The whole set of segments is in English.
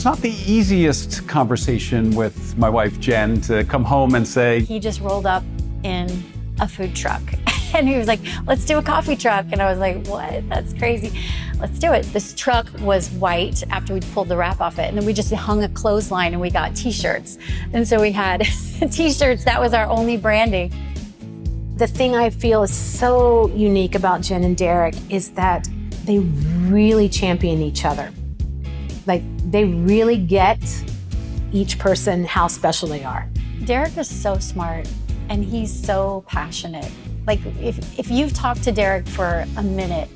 not the easiest conversation with my wife, Jen, to come home and say, he just rolled up in a food truck and he was like, let's do a coffee truck. And I was like, what? That's crazy. Let's do it. This truck was white after we pulled the wrap off it. And then we just hung a clothesline and we got t-shirts. And so we had t-shirts. That was our only branding. The thing I feel is so unique about Jen and Derek is that they really champion each other. Like, they really get each person how special they are. Derek is so smart and he's so passionate. Like, if you've talked to Derek for a minute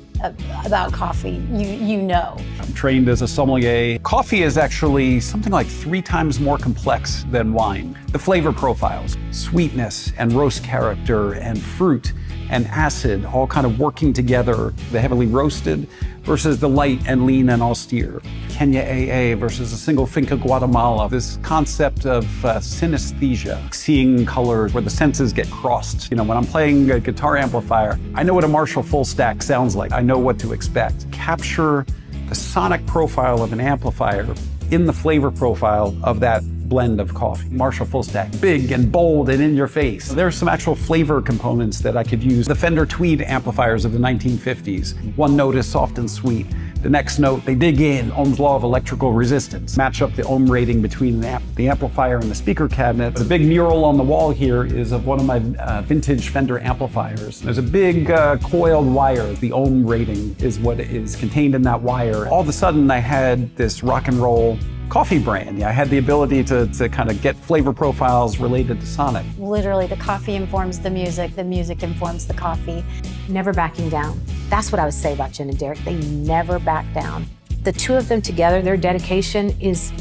about coffee, you know. I'm trained as a sommelier. Coffee is actually something like 3 times more complex than wine. The flavor profiles, sweetness and roast character and fruit and acid, all kind of working together. The heavily roasted versus the light and lean and austere. Kenya AA versus a single finca Guatemala. This concept of synesthesia, seeing colors where the senses get crossed. You know, when I'm playing a guitar amplifier, I know what a Marshall full stack sounds like. I know what to expect. Capture the sonic profile of an amplifier in the flavor profile of that blend of coffee. Marshall full stack, big and bold and in your face. There's some actual flavor components that I could use. The Fender Tweed amplifiers of the 1950s. One note is soft and sweet. The next note, they dig in, Ohm's law of electrical resistance. Match up the ohm rating between the amplifier and the speaker cabinet. The big mural on the wall here is of one of my vintage Fender amplifiers. There's a big coiled wire. The ohm rating is what is contained in that wire. All of a sudden, I had this rock and roll coffee brand. I had the ability to kind of get flavor profiles related to sonic. Literally, the coffee informs the music informs the coffee. Never backing down. That's what I would say about Jen and Derek. They never back down. The two of them together, their dedication is,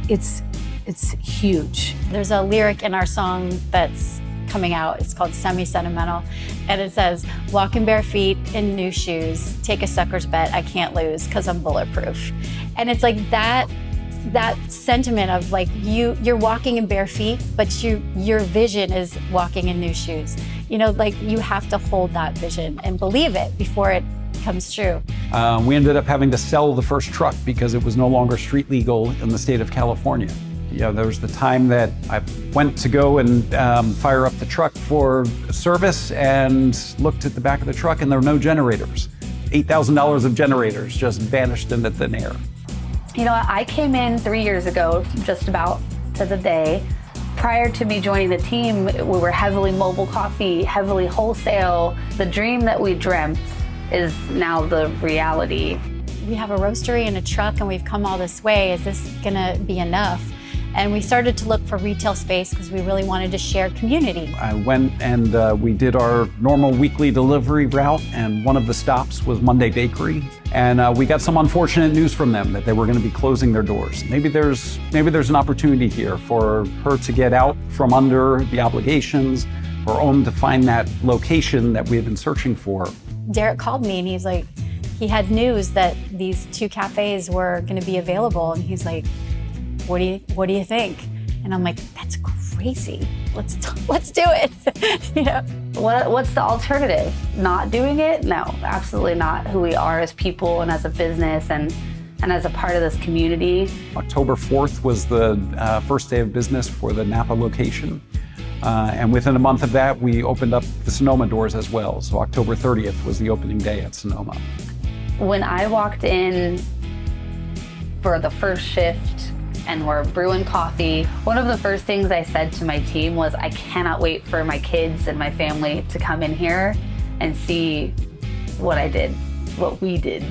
it's huge. There's a lyric in our song that's coming out. It's called Semi-Sentimental. And it says, walking bare feet in new shoes, take a sucker's bet, I can't lose because I'm bulletproof. And it's like that sentiment of like you're walking in bare feet, but your vision is walking in new shoes. You know, like you have to hold that vision and believe it before it comes true. We ended up having to sell the first truck because it was no longer street legal in the state of California. You know, there was the time that I went to go and fire up the truck for service and looked at the back of the truck and there were no generators. $8,000 of generators just vanished into thin air. You know, I came in 3 years ago, just about to the day. Prior to me joining the team, we were heavily mobile coffee, heavily wholesale. The dream that we dreamt is now the reality. We have a roastery and a truck and we've come all this way. Is this gonna be enough? And we started to look for retail space because we really wanted to share community. I went and we did our normal weekly delivery route, and one of the stops was Monday Bakery. And we got some unfortunate news from them that they were going to be closing their doors. Maybe there's an opportunity here for her to get out from under the obligations, for Ohm to find that location that we had been searching for. Derek called me and he's like, he had news that these 2 cafes were going to be available, and he's like, what do you think? And I'm like, that's crazy. Let's do it. You know? What's the alternative? Not doing it? No, absolutely not. Who we are as people and as a business and as a part of this community. October 4th was the first day of business for the Napa location. And within a month of that, we opened up the Sonoma doors as well. So October 30th was the opening day at Sonoma. When I walked in for the first shift, and we're brewing coffee, one of the first things I said to my team was, I cannot wait for my kids and my family to come in here and see what I did, what we did.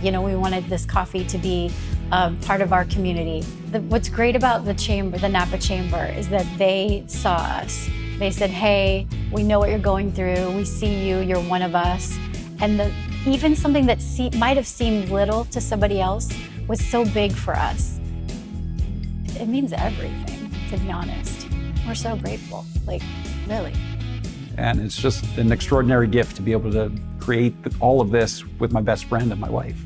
You know, we wanted this coffee to be part of our community. What's great about the chamber, the Napa Chamber, is that they saw us. They said, hey, we know what you're going through. We see you, you're one of us. And even something that might have seemed little to somebody else was so big for us. It means everything, to be honest. We're so grateful, like, really. And it's just an extraordinary gift to be able to create all of this with my best friend and my wife.